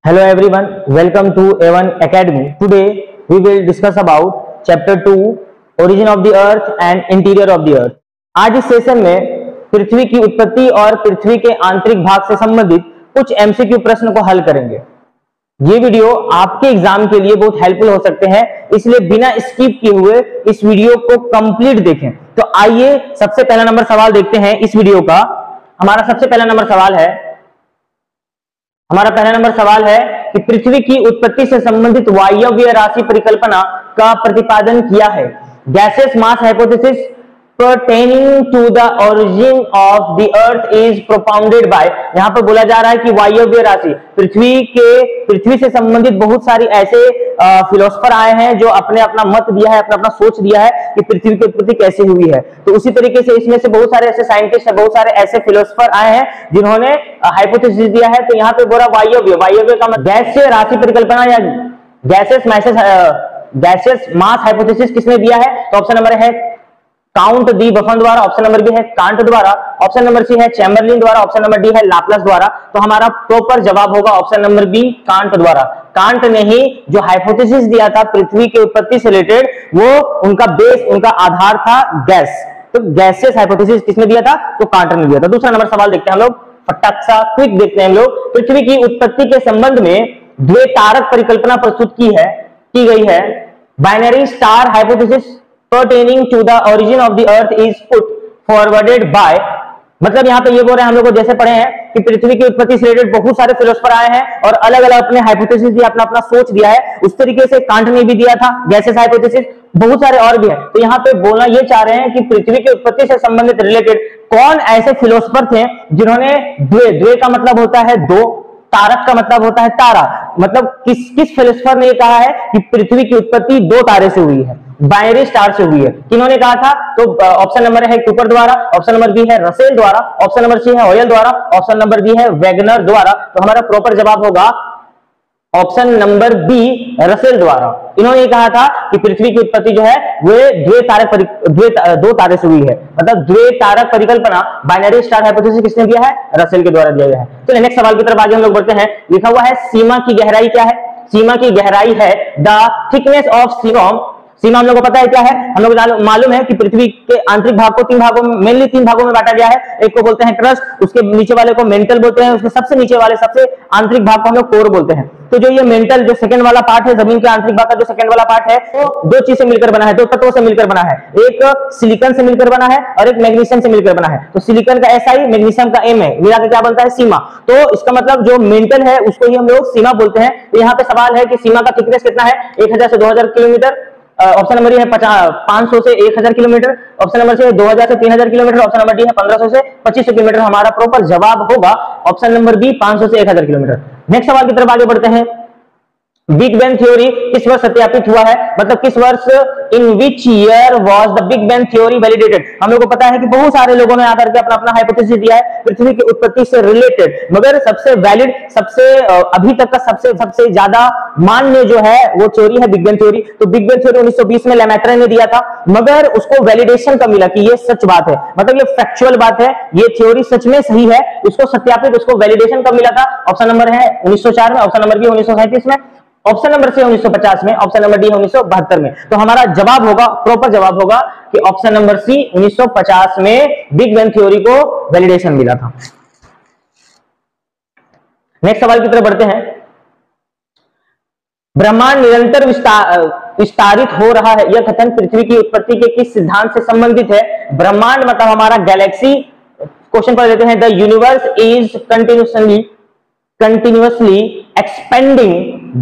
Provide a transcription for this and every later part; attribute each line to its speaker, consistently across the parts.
Speaker 1: Hello everyone, welcome to A1 Academy. Today we will discuss about chapter 2 Origin of the Earth and Interior of the Earth. आज इस session में पृथ्वी की उत्पत्ति और पृथ्वी के आंतरिक भाग से संबंधित कुछ एमसीक्यू प्रश्न को हल करेंगे। ये वीडियो आपके एग्जाम के लिए बहुत हेल्पफुल हो सकते हैं, इसलिए बिना स्किप किए हुए इस वीडियो को कंप्लीट देखें। तो आइए सबसे पहला नंबर सवाल देखते हैं इस वीडियो का। हमारा पहला नंबर सवाल है कि पृथ्वी की उत्पत्ति से संबंधित वायव्य राशि परिकल्पना का प्रतिपादन किया है। Gases mass hypothesis pertaining to the origin of the earth is propounded by, यहां पर बोला जा रहा है कि वायव्य राशि पृथ्वी से संबंधित बहुत सारी ऐसे फिलोसफर आए हैं जो अपने अपना मत दिया है, अपना सोच दिया है कि पृथ्वी की उत्पत्ति कैसे हुई है। तो उसी तरीके से इसमें से बहुत सारे ऐसे साइंटिस्ट है, बहुत सारे ऐसे फिलोसफर आए हैं जिन्होंने हाइपोथेसिस दिया है। तो यहाँ पे बोला वायव्य का मतलब गैस से राशि परिकल्पना या गैसेस मास हाइपोथेसिस किसने दिया है? तो ऑप्शन नंबर है काउंट दी बफन द्वारा, ऑप्शन नंबर बी है कांट द्वारा, ऑप्शन नंबर सी है चैम्बरलिन द्वारा, ऑप्शन नंबर डी है लाप्लास द्वारा। तो हमारा प्रॉपर जवाब होगा ऑप्शन नंबर बी कांट द्वारा। कांट ने ही जो हाइपोथेसिस दिया था पृथ्वी की उत्पत्ति से रिलेटेड, वो उनका बेस, उनका आधार था गैस। तो गैसेस हाइपोथेसिस किसने दिया था? तो कांट ने दिया था। दूसरा नंबर सवाल देखते हैं हम लोग, फटाक सा क्विक देखते हैं हम लोग। पृथ्वी की उत्पत्ति के संबंध में द्वैतारक परिकल्पना प्रस्तुत की गई है। Binary star hypothesis pertaining to the origin of the earth is put forwarded by, मतलब यहाँ पे ये बोल रहे हैं हम लोग को, जैसे पढ़े हैं कि पृथ्वी की उत्पत्ति से रिलेटेड बहुत सारे फिलोसफर आए हैं और अलग अलग अपने हाइपोथेसिस दिया, अपना अपना सोच दिया है। उस तरीके से कांट ने भी दिया था गैसेस हाइपोथेसिस, बहुत सारे और भी हैं। तो यहाँ पे बोलना ये चाह रहे हैं कि पृथ्वी की उत्पत्ति से संबंधित रिलेटेड कौन ऐसे फिलोसफर थे जिन्होंने द्वे का मतलब होता है दो, तारक का मतलब होता है तारा, मतलब किस फिलोसफर ने कहा है कि पृथ्वी की उत्पत्ति दो तारे से हुई है, बाइनरी स्टार से हुई है? किन्होंने कहा था? तो ऑप्शन नंबर है कुपर द्वारा, ऑप्शन नंबर बी है रसेल द्वारा, ऑप्शन नंबर सी है ऑयल द्वारा, ऑप्शन नंबर डी है वेगनर द्वारा। तो हमारा प्रॉपर जवाब होगा ऑप्शन नंबर बी रसेल द्वारा। इन्होंने कहा था कि पृथ्वी की उत्पत्ति जो है वो दो तारे से हुई है, मतलब द्वैतारक परिकल्पना बाइनरी स्टार हाइपोथेसिस किसने दिया है? रसेल के द्वारा दिया गया है। तो नेक्स्ट सवाल की तरफ आगे हम लोग बढ़ते हैं। लिखा हुआ है सीमा की गहराई क्या है? सीमा की गहराई है द थिकनेस ऑफ सीमा। सीमा हम लोग को पता है क्या है? हम लोग मालूम है कि पृथ्वी के आंतरिक भाग को तीन भागों में बांटा गया है। एक को बोलते हैं क्रस्ट, उसके नीचे वाले को मेंटल बोलते हैं, उसके सबसे नीचे वाले सबसे आंतरिक भाग को हम लोग कोर बोलते हैं। तो जो ये मेंटल जो सेकंड वाला पार्ट है, जमीन के आंतरिक भाग का जो सेकंड वाला पार्ट है, वो दो चीज से मिलकर बना है, दो तत्वों से मिलकर बना है। एक सिलिकॉन से मिलकर बना है और एक मैग्नीशियम से मिलकर बना है। तो सिलिकॉन का SI, मैग्नीशियम का M है, मिलाकर क्या बनता है? सीमा। तो इसका मतलब जो मेंटल है उसको ही हम लोग सीमा बोलते हैं। तो यहाँ पे सवाल है कि सीमा का थिकनेस कितना है? 1000 से 2000 किलोमीटर। ऑप्शन नंबर है 500 से 1000 किलोमीटर, ऑप्शन नंबर से 2000 से 3000 किलोमीटर, ऑप्शन नंबर डी है 1500 से 2500 किलोमीटर। हमारा प्रॉपर जवाब होगा ऑप्शन नंबर बी 500 से 1000 किलोमीटर। नेक्स्ट सवाल की तरफ आगे बढ़ते हैं। बिग बैंग थ्योरी किस वर्ष सत्यापित हुआ है? मतलब किस वर्ष, in which year was the big bang theory validated? हम लोग को पता है कि बहुत सारे लोगों ने आकर के अपना अपना हाइपोथेसिस दिया है पृथ्वी की उत्पत्ति से रिलेटेड, मगर सबसे वैलिड, सबसे अभी तक का सबसे ज्यादा मान्य जो है वो थ्योरी है बिग बैंग थ्योरी। तो बिग बैंग थ्योरी 1920 में लेमैट्रे ने दिया था, मगर उसको वैलिडेशन कब मिला कि ये सच बात है, मतलब ये फैक्चुअल बात है, ये थ्योरी सच में सही है। उसको सत्यापित, उसको वैलिडेशन कब मिला था? ऑप्शन नंबर है 1904 में, ऑप्शन नंबर बी 1937 में, ऑप्शन नंबर सी 1950 में, ऑप्शन नंबर डी 1972 में। तो हमारा जवाब होगा, प्रॉपर जवाब होगा कि ऑप्शन नंबर सी 1950 में बिग बैंग थ्योरी को वैलिडेशन मिला था। नेक्स्ट सवाल की तरफ बढ़ते हैं। ब्रह्मांड निरंतर विस्तारित हो रहा है, यह कथन पृथ्वी की उत्पत्ति के किस सिद्धांत से संबंधित है? ब्रह्मांड मतलब हमारा गैलेक्सी। क्वेश्चन पढ़ लेते हैं। The universe is continuously expanding.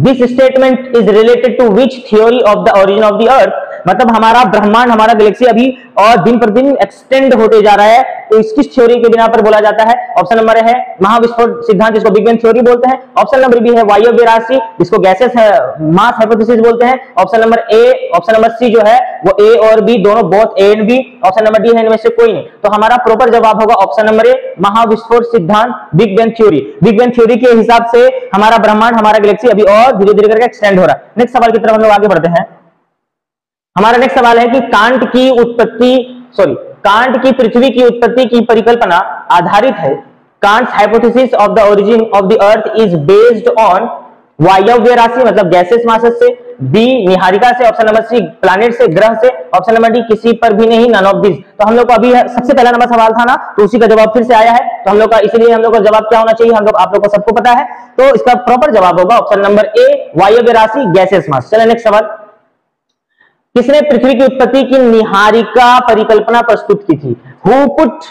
Speaker 1: This statement is related to which theory of the origin of the earth? मतलब हमारा ब्रह्मांड, हमारा गैलेक्सी अभी और दिन पर दिन एक्सटेंड होते जा रहा है, तो इसकी थ्योरी के बिना पर बोला जाता है? ऑप्शन नंबर है महाविस्फोट सिद्धांत, जिसको बिग बैंग थ्योरी बोलते हैं। ऑप्शन नंबर बी है वायव्य राशि, जिसको गैसेस मास हाइपोथेसिस बोलते हैं। Option number A, option number C जो है वो ए और बी दोनों, both A and B. Option number D है इनमें से कोई नहीं। तो हमारा प्रॉपर जवाब होगा ऑप्शन नंबर ए महाविस्फोट सिद्धांत, big bang theory. Big bang theory के हिसाब से हमारा ब्रह्मांड, हमारा गैलेक्सी अभी और धीरे धीरे करके एक्सटेंड हो रहा है। नेक्स्ट सवाल की तरफ हम लोग आगे बढ़ते हैं। हमारा नेक्स्ट सवाल है कि कांट की पृथ्वी की उत्पत्ति की परिकल्पना आधारित है। Kant's hypothesis of the origin of the earth is based on वायव्य राशि मतलब गैसेस मासेस से, बी निहारिका से, ऑप्शन नंबर सी प्लैनेट से, ग्रह से, ऑप्शन नंबर डी किसी पर भी नहीं, नन ऑफ दिस। तो हम लोग को अभी सबसे पहला नंबर सवाल था ना, तो उसी का जवाब फिर से आया है, तो हम लोग का इसलिए हम लोग का जवाब क्या होना चाहिए, हम लोग आप लोग को सबको पता है, तो इसका प्रॉपर जवाब होगा ऑप्शन नंबर ए वायव्य राशि गैसेस मास। चलिए नेक्स्ट सवाल, किसने पृथ्वी की उत्पत्ति की निहारिका परिकल्पना प्रस्तुत की थी? Who put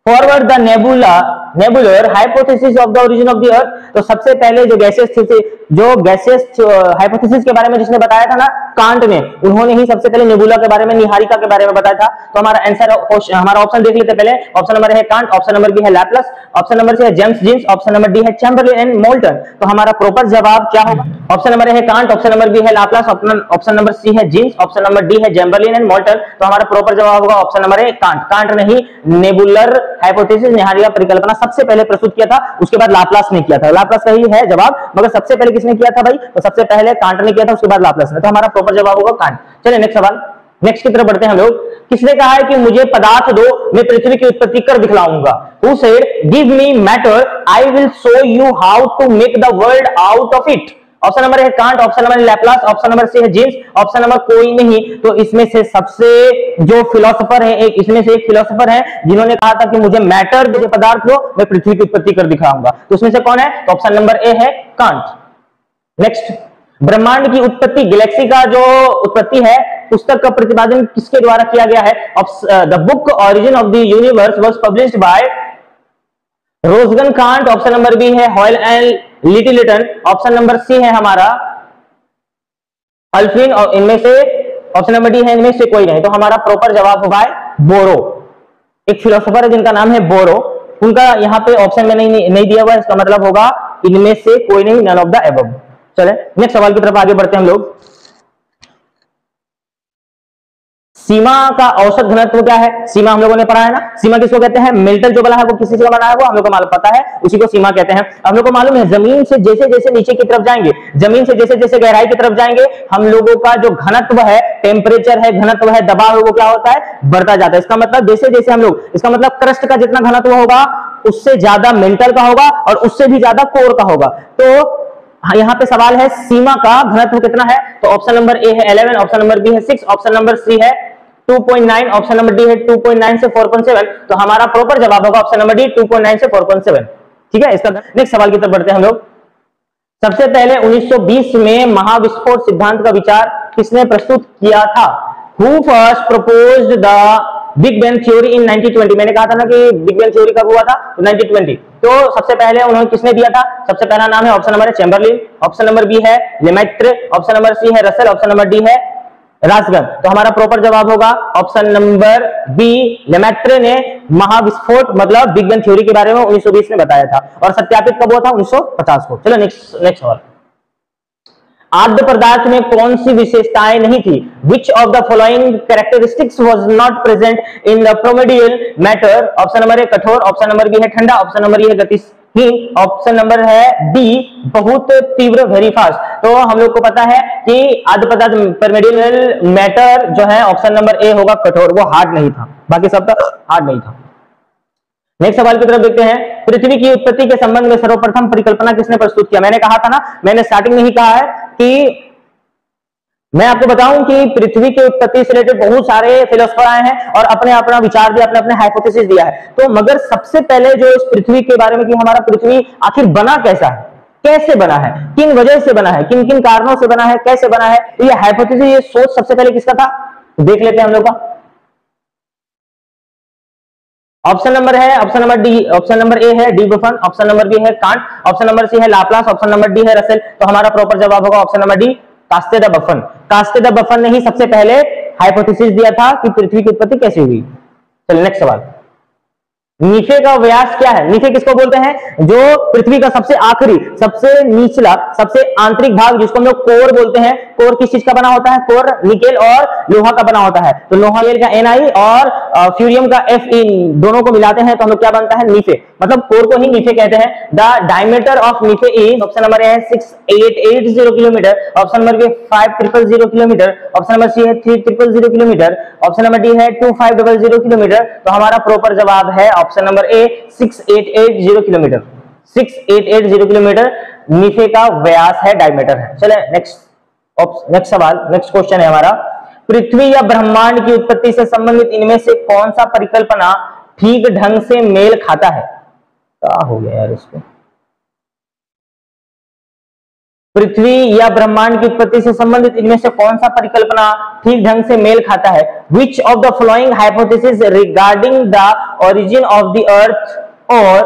Speaker 1: forward the nebular hypothesis of the origin of the अर्थ। तो सबसे पहले जो गैसेस हाइपोथेसिस के बारे में जिसने बताया था ना, कांट ने, उन्होंने ही सबसे पहले नेबुला के बारे में, निहारिका के बारे में बताया था। तो हमारा आंसर, हमारा ऑप्शन देख लेते पहले। ऑप्शन नंबर है कांट, ऑप्शन नंबर बी है लैपलास, ऑप्शन नंबर सी है James Jeans, option number D है चैम्बरलिन एंड मोल्टन। तो हमारा प्रॉपर जवाब क्या होगा? ऑप्शन नंबर है कांट, ऑप्शन नंबर बी है लैपलास, ऑप्शन नंबर सी है जीन्स, ऑप्शन नंबर डी है चैम्बरलिन एंड मोल्टन। तो हमारा प्रॉपर जवाब होगा option number A Kant. Kant ने ही नेबुलर हाइपोथेसिस, निहारिका परिकल्पना सबसे पहले प्रस्तुत किया था, उसके बाद लाप्लास ने किया था। लाप्लास का ही है जवाब, मगर सबसे पहले किसने किया था भाई? तो सबसे पहले कांट ने किया था, उसके बाद लाप्लास ने। तो हमारा प्रॉपर जवाब होगा कांट। चलिए नेक्स्ट सवाल, नेक्स्ट की तरफ बढ़ते हैं हम लोग। किसने कहा है कि मुझे पदार्थ दो, मैं पृथ्वी की उत्पत्ति कर दिखलाऊंगा? Who said give me matter, I will show you how to make the world out of it? Option number है Kant, option number Laplace, option number C है जीन्स, ऑप्शन नंबर कोई नहीं। तो इसमें से सबसे जो फिलोसोफर है, इसमें से एक फिलोसोफर है जिन्होंने कहा था कि मुझे मैटर, मुझे पदार्थ दो, मैं पृथ्वी की उत्पत्ति कर दिखाऊंगा। तो उसमें से कौन है? तो ऑप्शन नंबर ए है कांट। नेक्स्ट, ब्रह्मांड की उत्पत्ति, गैलेक्सी का जो उत्पत्ति है, पुस्तक का प्रतिपादन किसके द्वारा किया गया है? The book origin of the universe was published by रोजगन कांट, ऑप्शन नंबर बी है Hoyle and Lyttleton, option number C है हमारा अल्फिन, और इनमें से ऑप्शन नंबर डी है इनमें से कोई नहीं। तो हमारा प्रॉपर जवाब होगा बोरो। एक फिलोसोफर है जिनका नाम है बोरो, उनका यहाँ पे ऑप्शन में नहीं दिया हुआ, इसका मतलब होगा इनमें से कोई नहीं, नन ऑफ द एबव। चले नेक्स्ट सवाल की तरफ आगे बढ़ते हैं हम लोग। सीमा का औसत घनत्व क्या है? सीमा हम लोगों ने पढ़ा है ना, सीमा किसको कहते हैं? मेल्टल जो बना है वो किसी से बना है, वो हम लोग को मालूम पता है, उसी को सीमा कहते हैं। हम लोग को मालूम है जमीन से जैसे जैसे नीचे की तरफ जाएंगे, जमीन से जैसे जैसे गहराई की तरफ जाएंगे, हम लोगों का जो घनत्व है, टेम्परेचर है, घनत्व है, दबाव है, वो क्या होता है? बढ़ता जाता है। इसका मतलब जैसे जैसे हम लोग, इसका मतलब क्रस्ट का जितना घनत्व होगा उससे ज्यादा मेल्टल का होगा और उससे भी ज्यादा कोर का होगा। तो यहाँ पे सवाल है सीमा का घनत्व कितना है? तो ऑप्शन नंबर ए है 11, ऑप्शन नंबर बी है 6, ऑप्शन नंबर सी है 2.9, ऑप्शन नंबर डी है 2.9 से 4.7। तो हमारा प्रॉपर जवाब होगा ऑप्शन नंबर डी 2.9 से 4.7। ठीक है, इसका नेक्स्ट सवाल की तरफ बढ़ते हैं हम लोग। सबसे पहले 1920 में महाविस्फोट सिद्धांत का विचार किसने प्रस्तुत किया था? Who first proposed the big bang theory in 1920? मैंने कहा था ना कि बिग बैंग थ्योरी कब हुआ था? 1920। तो सबसे पहले उन्होंने किसने दिया था? सबसे पहला नाम है ऑप्शन नंबर है चैम्बरलिन, ऑप्शन नंबर बी है लेमैत्रे, ऑप्शन नंबर सी है रसेल, ऑप्शन नंबर डी है रासगन। तो हमारा प्रॉपर जवाब होगा ऑप्शन नंबर बी, लेमैत्रे ने महाविस्फोट मतलब बिग बैंग थ्योरी के बारे में 1920 में बताया था, और सत्यापित कब हुआ था? 1950 को। चलो नेक्स्ट सवाल। आद्य पदार्थ में कौन सी विशेषताएं नहीं थी? Which of the following characteristics was not present in the primordial matter? Option number है कठोर, ऑप्शन नंबर बी है ठंडा, ऑप्शन नंबर ए है गतिहीन, ऑप्शन नंबर है डी बहुत तीव्र, वेरी फास्ट। तो हम लोग को पता है कि आद्य पदार्थ primordial मैटर जो है ऑप्शन नंबर ए होगा कठोर, वो हार्ड नहीं था, बाकी सब हार्ड नहीं था। नेक्स्ट सवाल की तरफ देखते हैं। पृथ्वी की उत्पत्ति के संबंध में सर्वप्रथम परिकल्पना किसने प्रस्तुत किया? मैंने कहा था ना, मैंने स्टार्टिंग में ही कहा है कि मैं आपको बताऊं कि पृथ्वी की उत्पत्ति से रिलेटेड बहुत सारे फिलोसोफर आए हैं और अपने अपना विचार दिया, अपने अपने हाइपोथेसिस दिया है। तो मगर सबसे पहले जो इस पृथ्वी के बारे में कि हमारा पृथ्वी आखिर बना कैसा है, कैसे बना है, किन वजह से बना है, किन किन कारणों से बना है, कैसे बना है, ये हाइपोथेसिस, ये सोच सबसे पहले किसका था? देख लेते हैं हम लोग का। ऑप्शन नंबर है, option number D, option number A है de Buffon, option number B है कांट, ऑप्शन नंबर सी है लाप्लास, ऑप्शन नंबर डी है रसेल। तो हमारा प्रॉपर जवाब होगा option number D Comte de Buffon. Comte de Buffon ने ही सबसे पहले हाइपोथेसिस दिया था कि पृथ्वी की उत्पत्ति कैसे हुई। चलिए नेक्स्ट सवाल। नीफे का व्यास क्या है? नीफे किसको बोलते हैं? जो पृथ्वी का सबसे आखिरी, सबसे निचला, सबसे आंतरिक भाग जिसको हम लोग कोर बोलते हैं। कोर किस चीज का बना होता है? कोर निकेल और लोहा का बना होता है। तो लोहा का Na और फ्यूरियम का Fe दोनों को मिलाते हैं तो हम लोग क्या बनता है? नीफे। मतलब कोर को ही नीफे कहते हैं। The diameter of Nife is, option number A है 6880 kilometre, option number B 5000 kilometre, option number C है 3000 किलोमीटर, ऑप्शन नंबर डी है 2500 किलोमीटर। तो हमारा प्रॉपर जवाब है ऑप्शन नंबर ए 6880 किलोमीटर। 6880 किलोमीटर नीचे का व्यास है, डायमीटर है। चले नेक्स्ट सवाल, नेक्स्ट क्वेश्चन है हमारा, पृथ्वी या ब्रह्मांड की उत्पत्ति से संबंधित इनमें से कौन सा परिकल्पना ठीक ढंग से मेल खाता है? क्या हो गया यार इसको, पृथ्वी या ब्रह्मांड की उत्पत्ति से संबंधित इनमें से कौन सा परिकल्पना ठीक ढंग से मेल खाता है? Which of the following hypothesis regarding the origin of the earth or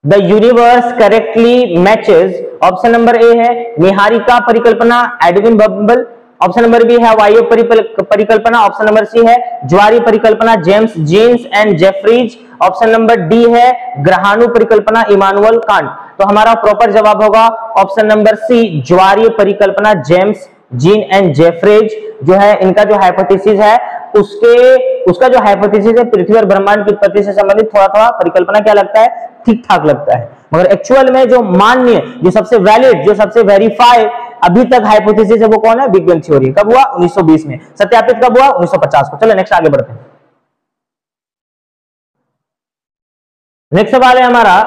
Speaker 1: the universe correctly matches? Option number A है निहारिका परिकल्पना, Edwin Hubble. Option number B है वायु परिकल्पना। ऑप्शन नंबर सी है ज्वारीय परिकल्पना, James Jeans and Jeffreys. Option number D है ग्रहाणु परिकल्पना, इमानुअल कांट। तो हमारा प्रॉपर जवाब होगा ऑप्शन नंबर सी, ज्वारीय परिकल्पना, जेम्स जीन एंड जेफरीज जो है इनका जो हाइपोथेसिस है उसका जो हाइपोथेसिस है पृथ्वी और ब्रह्मांड की उत्पत्ति से संबंधित थोड़ा थोड़ा परिकल्पना क्या लगता है, ठीक ठाक लगता है, मगर एक्चुअल में जो मान्य, जो सबसे वैलिड, जो सबसे वेरीफाई अभी तक हाइपोथेसिस है वो कौन है? Big bang theory. कब हुआ? 1920 में। सत्यापित कब हुआ? 1950 को। चलो नेक्स्ट आगे बढ़ते हैं। नेक्स्ट सवाल है हमारा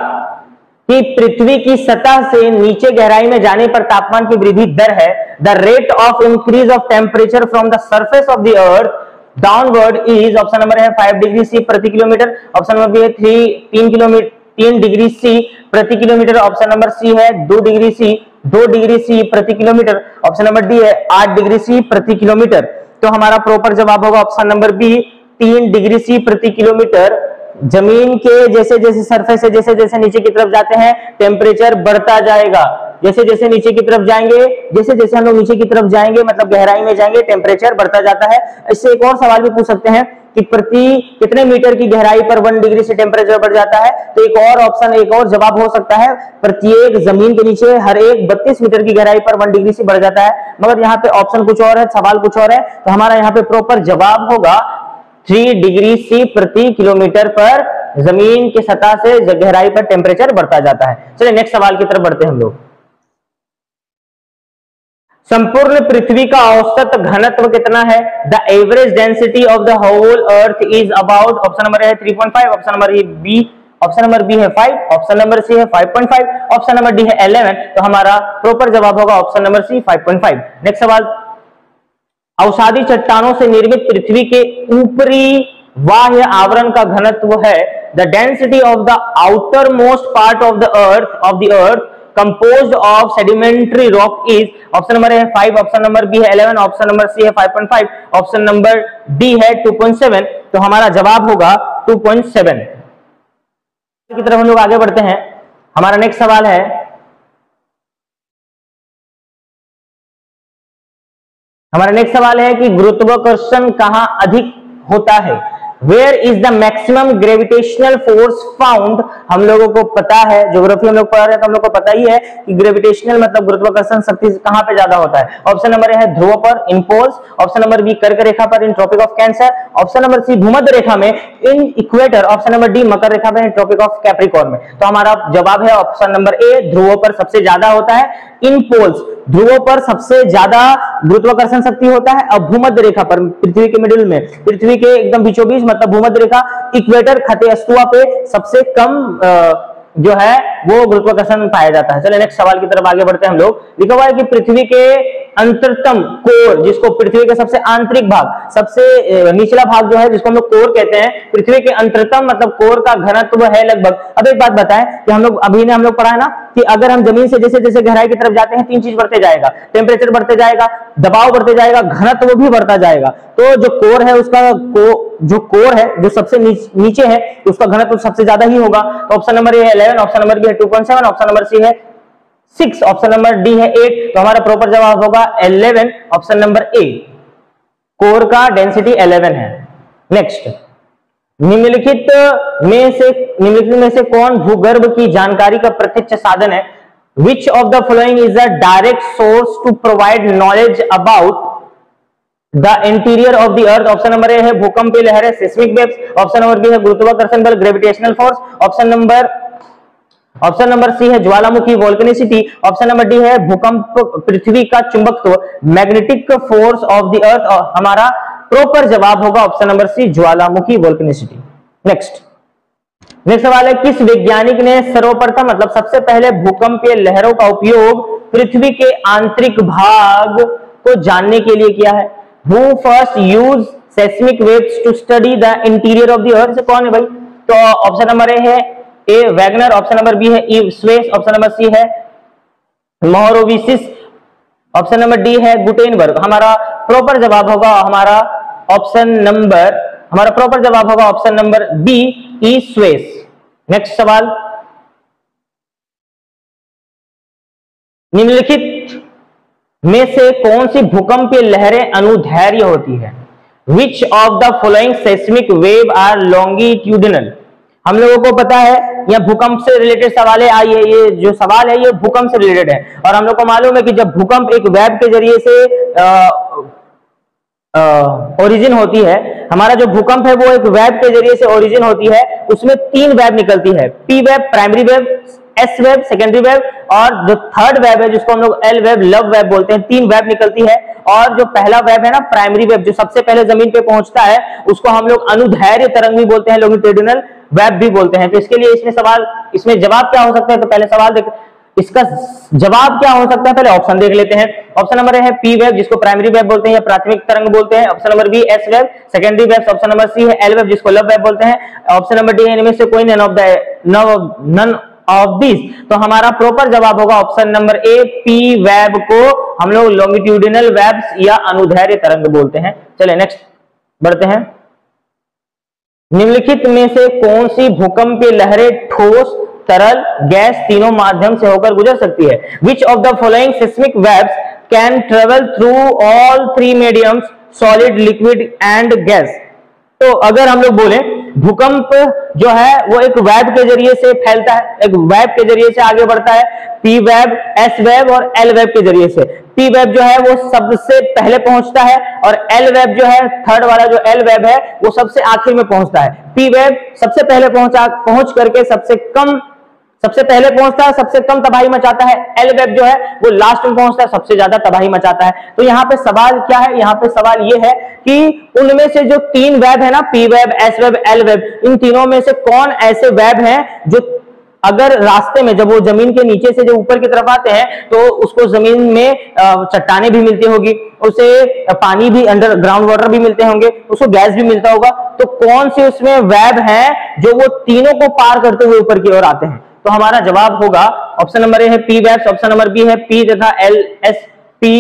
Speaker 1: कि पृथ्वी की सतह से नीचे गहराई में जाने पर तापमान की वृद्धि दर है। The rate of increase of temperature from the surface of the earth downward is, option number है 5 डिग्री सी प्रति किलोमीटर। ऑप्शन नंबर बी है 3 डिग्री सी प्रति किलोमीटर। ऑप्शन नंबर सी है 2 डिग्री सी प्रति किलोमीटर। ऑप्शन नंबर डी है 8 degree C प्रति kilometre. तो हमारा प्रॉपर जवाब होगा option number B, 3 degree C प्रति किलोमीटर। जमीन के जैसे जैसे सरफेस से जैसे जैसे नीचे की तरफ जाते हैं टेम्परेचर बढ़ता जाएगा, जैसे जैसे नीचे की तरफ जाएंगे, जैसे जैसे हम लोग नीचे की तरफ जाएंगे मतलब गहराई में जाएंगे टेम्परेचर बढ़ता जाता है। इससे एक और सवाल भी पूछ सकते हैं कि प्रति कितने मीटर की गहराई पर 1 डिग्री से टेम्परेचर बढ़ जाता है? तो एक और ऑप्शन, एक और जवाब हो सकता है प्रत्येक जमीन के नीचे हर एक 32 मीटर की गहराई पर 1 डिग्री से बढ़ जाता है, मगर यहाँ पे ऑप्शन कुछ और है, सवाल कुछ और है। तो हमारा यहाँ पे प्रॉपर जवाब होगा 3 डिग्री सी प्रति किलोमीटर पर जमीन की सतह से गहराई पर टेम्परेचर बढ़ता जाता है। चलिए नेक्स्ट सवाल की तरफ बढ़ते हैं हम लोग। संपूर्ण पृथ्वी का औसत घनत्व कितना है? The average density of the whole earth is about, option number है 3.5, option number B, option number B है 5, ऑप्शन नंबर सी है 5.5, ऑप्शन नंबर डी है 11। तो हमारा प्रॉपर जवाब होगा ऑप्शन नंबर सी 5.5। नेक्स्ट सवाल, अवसादी चट्टानों से निर्मित पृथ्वी के ऊपरी बाह्य आवरण का घनत्व है। The density of the outer most part of the earth composed of sedimentary rock is, option number है 5, ऑप्शन नंबर बी है 11, ऑप्शन नंबर सी है 5.5, ऑप्शन नंबर डी है 2.7। तो हमारा जवाब होगा 2.7 की तरफ हम लोग आगे बढ़ते हैं। हमारा नेक्स्ट सवाल है, कि गुरुत्वाकर्षण कहां अधिक होता है? Where is the maximum gravitational force found? हम लोगों को पता है, ज्योग्राफी हम लोग पढ़ रहे हैं तो हम लोग को पता ही है कि ग्रेविटेशनल मतलब गुरुत्वाकर्षण शक्ति कहां पे ज्यादा होता है। ऑप्शन नंबर ए है ध्रुव पर, in poles. Option number B कर्क रेखा पर, in tropic of cancer. Option number C भूमध्य रेखा में, in equator. Option number D मकर रेखा में, इन ट्रॉपिक ऑफ कैप्रिकॉर्न में। तो हमारा जवाब है ऑप्शन नंबर ए, ध्रुवों पर सबसे ज्यादा होता है। इन पोल्स, ध्रुवों पर सबसे ज्यादा गुरुत्वाकर्षण शक्ति होता है। अब भूमध्य रेखा पर, पृथ्वी के मिडिल में, पृथ्वी के एकदम बीचों बीच मतलब भूमध्य रेखा, इक्वेटर खते अस्तुआ पे सबसे कम जो है वो गुरुत्वाकर्षण पाया जाता है। चलिए नेक्स्ट सवाल की तरफ आगे बढ़ते हैं हम लोग। लिखा हुआ है कि पृथ्वी के अंतरतम कोर, जिसको पृथ्वी के सबसे आंतरिक भाग, सबसे निचला भाग जो है जिसको हम लोग कोर कहते हैं, पृथ्वी के अंतरतम मतलब कोर का घनत्व है लगभग। अब एक बात बताएं कि हम लोग अभी ने हम लोग पढ़ा है ना कि अगर हम जमीन से जैसे जैसे गहराई की तरफ जाते हैं 3 चीज बढ़ते जाएगा, टेम्परेचर बढ़ते जाएगा, दबाव बढ़ते जाएगा, घनत्व भी बढ़ता जाएगा। तो जो कोर है उसका जो कोर है जो सबसे नीचे है उसका घनत्व सबसे ज्यादा ही होगा। तो ऑप्शन नंबर ए है 11, ऑप्शन नंबर बी है 2.7, ऑप्शन नंबर सी है 6, ऑप्शन नंबर डी है 8। तो हमारा प्रॉपर जवाब होगा 11, ऑप्शन नंबर ए, कोर का डेंसिटी 11 है। नेक्स्ट, निम्नलिखित में से कौन भूगर्भ की जानकारी का प्रत्यक्ष साधन है? Which of the following is a direct source to provide knowledge about the interior of the earth? Option number A है भूकंपीय लहरें, seismic waves. Option number B है गुरुत्वाकर्षण बल, gravitational force. Option number C है ज्वालामुखी, वोल्केनिसिटी। ऑप्शन नंबर डी है भूकंप, पृथ्वी का चुंबकत्व, मैग्नेटिक फोर्स ऑफ द अर्थ। हमारा प्रॉपर जवाब होगा ऑप्शन नंबर सी, ज्वालामुखी, वोल्केनिसिटी। नेक्स्ट, नेक्स्ट सवाल है, किस वैज्ञानिक ने सर्वप्रथम मतलब सबसे पहले भूकंपीय लहरों का उपयोग पृथ्वी के आंतरिक भाग को जानने के लिए किया है? Who first used seismic waves to study the interior of the earth? कौन है भाई? तो option number A Wagner, option number B है E Suess, option number C है मोहरोविसिस, ऑप्शन नंबर डी है गुटेनबर्ग। हमारा प्रॉपर जवाब होगा option number B E Suess. Next सवाल, निम्नलिखित में से कौन सी भूकंपीय लहरें अनुदैर्घ्य होती है? Which of the following seismic wave are longitudinal? हम लोगों को पता है यह भूकंप से रिलेटेड सवाल है। आइए, ये जो सवाल है ये भूकंप से रिलेटेड है और हम लोग को मालूम है कि जब भूकंप एक वेब के जरिए से ओरिजिन होती है, हमारा जो भूकंप है वो एक वेब के जरिए से ओरिजिन होती है, उसमें 3 वेब निकलती है, P web, primary web, S wave, secondary web, और जो थर्ड वेब है जिसको हम लोग एल वेब, लव वेब बोलते हैं। 3 वेब निकलती है और जो पहला वेब है ना, प्राइमरी वेब, जो सबसे पहले जमीन पे पहुंचता है, उसको हम लोग अनुदैर्घ्य तरंग भी बोलते हैं, लॉन्गिट्यूडिनल वेब भी बोलते हैं। तो इसके लिए इसमें जवाब क्या हो सकता है? तो पहले सवाल देख, इसका जवाब क्या हो सकता है, पहले ऑप्शन देख लेते हैं। ऑप्शन नंबर ए है पी वेब, जिसको प्राइमरी वेब बोलते हैं या प्राथमिक तरंग बोलते हैं। Option number B S wave, secondary wave. Option number C है एल वेब, जिसको लव वेब बोलते हैं। ऑप्शन नंबर डी है इनमें से कोई नन ऑफ दिस। तो हमारा प्रॉपर जवाब होगा option number A, P web को हम लोग लॉन्गिट्यूडिनल वेब्स या अनुदैर्घ्य तरंग बोलते हैं। चलिए नेक्स्ट बढ़ते हैं। निम्नलिखित में से कौन सी भूकंपीय लहरें ठोस, तरल, गैस तीनों माध्यम से होकर गुजर सकती है? Which of the following seismic waves can travel through all 3 mediums, solid, liquid and gas? तो अगर हम लोग बोले भूकंप जो है वो एक वेब के जरिए से फैलता है, एक वेब के जरिए से आगे बढ़ता है, पी वेब, एस वेब और एल वेब के जरिए से। पी वेब जो है वो सबसे पहले पहुंचता है और एल वेब जो है, थर्ड वाला जो एल वेब है, वो सबसे आखिर में पहुंचता है। पी वेब सबसे पहले पहुंच करके सबसे पहले पहुंचता है, सबसे कम तबाही मचाता है। एल वेब जो है वो लास्ट में पहुंचता है, सबसे ज्यादा तबाही मचाता है। तो यहाँ पे सवाल क्या है? यहाँ पे सवाल ये है कि उनमें से जो 3 वेब है ना, P web, S web, L web, इन तीनों में से कौन ऐसे वेब हैं जो अगर रास्ते में जब वो जमीन के नीचे से जो ऊपर की तरफ आते हैं तो उसको जमीन में चट्टाने भी मिलती होगी, उसे पानी भी, अंडर ग्राउंड वाटर भी मिलते होंगे, उसको गैस भी मिलता होगा। तो कौन से उसमें वेब हैं जो वो तीनों को पार करते हुए ऊपर की ओर आते हैं? तो हमारा जवाब होगा ऑप्शन नंबर ए है P waves, option number B है पी तथा L S P,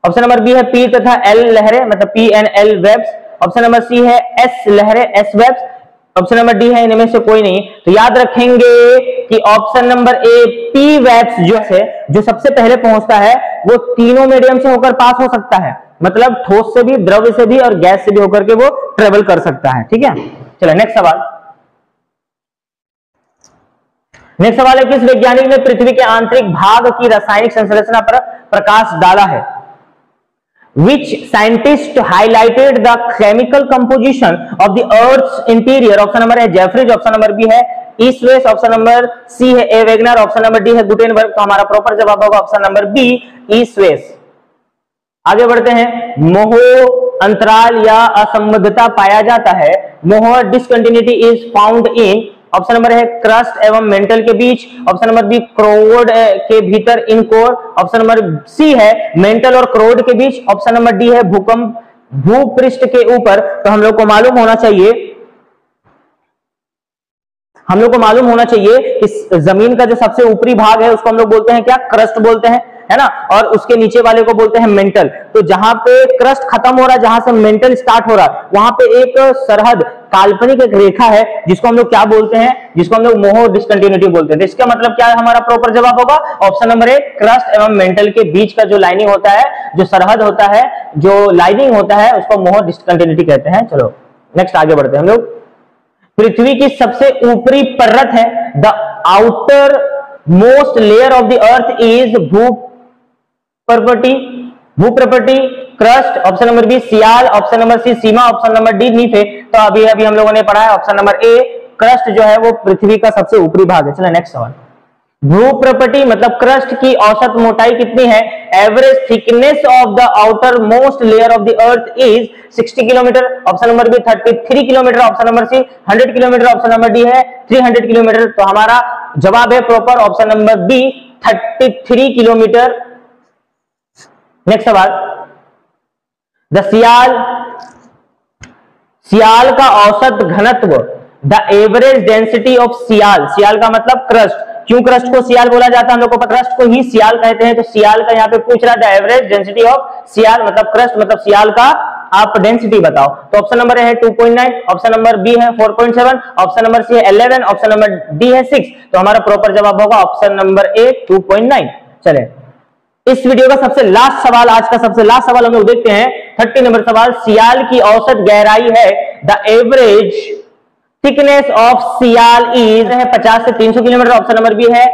Speaker 1: option number B है पी तथा एल लहरें, मतलब P and L waves. Option number C है एस लहरें, S waves. Option number D है इनमें से कोई नहीं। तो याद रखेंगे कि option number A P waves जो है, जो सबसे पहले पहुंचता है, वो तीनों मीडियम से होकर पास हो सकता है, मतलब ठोस से भी, द्रव्य से भी और गैस से भी होकर के वो ट्रेवल कर सकता है। ठीक है, चलो नेक्स्ट सवाल। नेक्स्ट सवाल है, किस वैज्ञानिक ने पृथ्वी के आंतरिक भाग की रासायनिक संरचना पर प्रकाश डाला है? Which scientist highlighted the chemical composition of the Earth's interior? Option number है जेफरीज, ऑप्शन नंबर बी है ईस्वेस, ऑप्शन नंबर सी है ए वेगनर, ऑप्शन नंबर डी है गुटेनबर्ग। तो हमारा प्रॉपर जवाब होगा ऑप्शन नंबर बी ईस्वेस। आगे बढ़ते हैं। मोह अंतराल या असंबद्धता पाया जाता है। मोह discontinuity is found in, option number है क्रस्ट एवं मेंटल के बीच, ऑप्शन नंबर बी क्रोड के भीतर इन कोर, ऑप्शन नंबर सी है मेंटल और क्रोड के बीच, ऑप्शन नंबर डी है भूकंप भूपृष्ठ के ऊपर। तो हम लोग को मालूम होना चाहिए इस जमीन का जो सबसे ऊपरी भाग है उसको हम लोग बोलते हैं क्या? क्रस्ट बोलते हैं, है ना, और उसके नीचे वाले को बोलते हैं मेंटल। तो जहां पे क्रस्ट खत्म हो रहा है, जहां से मेंटल स्टार्ट हो रहा है, वहां पे एक सरहद, काल्पनिक एक रेखा है जिसको हम लोग क्या बोलते हैं? जिसको हम लोग मोह डिसकंटिन्यूटी बोलते हैं। तो इसका मतलब क्या है? हमारा प्रॉपर जवाब होगा ऑप्शन नंबर ए, क्रस्ट एवं मेंटल के बीच का जो लाइनिंग होता है, जो सरहद होता है, जो लाइनिंग होता है, उसको मोह डिसकंटिन्यूटी कहते हैं। चलो नेक्स्ट आगे बढ़ते हैं हम लोग। पृथ्वी की सबसे ऊपरी परत है, the outer most layer of the earth is भूप्रपर्टी, crust, option number B Sial, option number C Sima, option number D Nife. तो अभी हम लोगों ने पढ़ा है ऑप्शन नंबर ए, क्रस्ट जो है वो पृथ्वी का सबसे ऊपरी भाग है। चलो नेक्स्ट सवाल। भू प्रॉपर्टी मतलब क्रस्ट की औसत मोटाई कितनी है? Average thickness of the outer most layer of the earth is 60 kilometre. Option number B 33 kilometre, option number C 100 kilometre, option number D है 300 किलोमीटर। तो हमारा जवाब है proper option number B 33 kilometre. Next सवाल, द सियाल का औसत घनत्व, the average density of sial. Sial का मतलब क्रस्ट, क्यों क्रस्ट को सियाल बोला जाता है हम लोग को पता, क्रस्ट को ही सियाल कहते हैं। तो सियाल का यहाँ पे पूछ रहा है एवरेज डेंसिटी ऑफ सियाल मतलब क्रस्ट मतलब सियाल का आप डेंसिटी बताओ। तो ऑप्शन नंबर है 2.9, ऑप्शन नंबर बी है 4.7, ऑप्शन नंबर सी है 11, ऑप्शन नंबर डी है 6। तो हमारा प्रॉपर जवाब होगा ऑप्शन नंबर ए 2.9। चले इस वीडियो का सबसे लास्ट सवाल, आज का सबसे लास्ट सवाल हम लोग देखते हैं 30 नंबर सवाल। सियाल की औसत गहराई है, the average thickness of sial is है 50 से 300 किलोमीटर। ऑप्शन नंबर बी है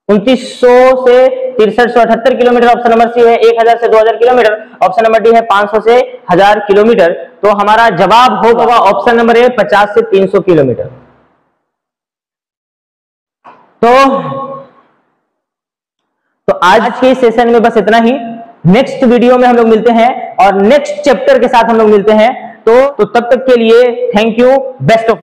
Speaker 1: 2900 से 6378 किलोमीटर, ऑप्शन नंबर सी है 1000 से 2000 किलोमीटर, ऑप्शन नंबर डी है 500 से 1000 किलोमीटर। तो हमारा जवाब होगा ऑप्शन नंबर ए 50 से 300 किलोमीटर। तो आज के सेशन में बस इतना ही। नेक्स्ट वीडियो में हम लोग मिलते हैं और नेक्स्ट चैप्टर के साथ हम लोग मिलते हैं। तो तब तक के लिए थैंक यू, बेस्ट ऑफ